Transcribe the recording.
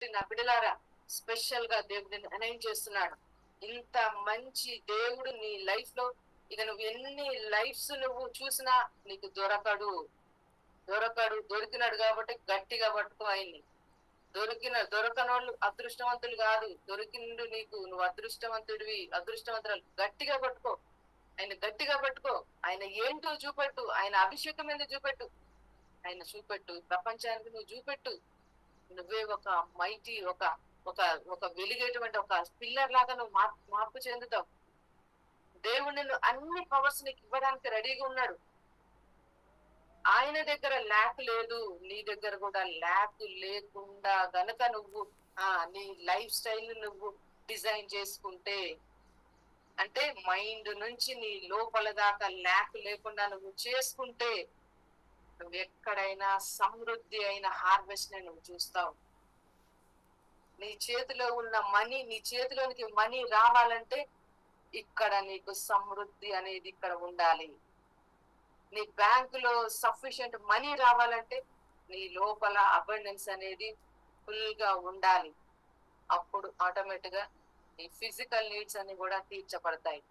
కాబట్టి నా బిడ్డలారా స్పెషల్ గా దేవుడిని అనౌన్స్ చేస్తున్నాడు. ఇంత మంచి దేవుడు నీ లైఫ్ లో ఇక నువ్వు ఎన్ని లైఫ్స్ నువ్వు చూసినా నీకు దొరికినాడు కాబట్టి గట్టిగా పట్టుకో ఆయన్ని. దొరకనోళ్ళు అదృష్టవంతులు కాదు, దొరికిండు నీకు, నువ్వు అదృష్టవంతుడివి, అదృష్టవంతురాలు. గట్టిగా పట్టుకో ఆయన, గట్టిగా పట్టుకో ఆయన. ఏంటో చూపెట్టు, ఆయన అభిషేకం ఎందుకు చూపెట్టు, ఆయన చూపెట్టు, ప్రపంచానికి నువ్వు చూపెట్టు. నువ్వే ఒక మైటీ, ఒక ఒక ఒక వెలిగేటువంటి ఒక పిల్లర్ లాగా నువ్వు మార్పు చెందుతావు. దేవుడు నిన్ను అన్ని పవర్స్ నీకు ఇవ్వడానికి రెడీగా ఉన్నాడు. ఆయన దగ్గర ల్యాక్ లేదు, నీ దగ్గర కూడా ల్యాక్ లేకుండా గనక నువ్వు నీ లైఫ్ స్టైల్ నువ్వు డిజైన్ చేసుకుంటే, అంటే మైండ్ నుంచి నీ లోపల దాకా ల్యాక్ లేకుండా నువ్వు చేసుకుంటే, నువ్వు ఎక్కడైనా సమృద్ధి అయిన హార్వెస్ట్ ని నువ్వు చూస్తావు. నీ చేతిలో ఉన్న మనీ, నీ చేతిలోనికి మనీ రావాలంటే ఇక్కడ నీకు సమృద్ధి అనేది ఇక్కడ ఉండాలి. నీ బ్యాంకులో సఫిషియెంట్ మనీ రావాలంటే నీ లోపల అబండెన్స్ అనేది ఫుల్ గా ఉండాలి. అప్పుడు ఆటోమేటిక్ గా నీ ఫిజికల్ నీడ్స్ అన్ని కూడా తీర్చబడతాయి.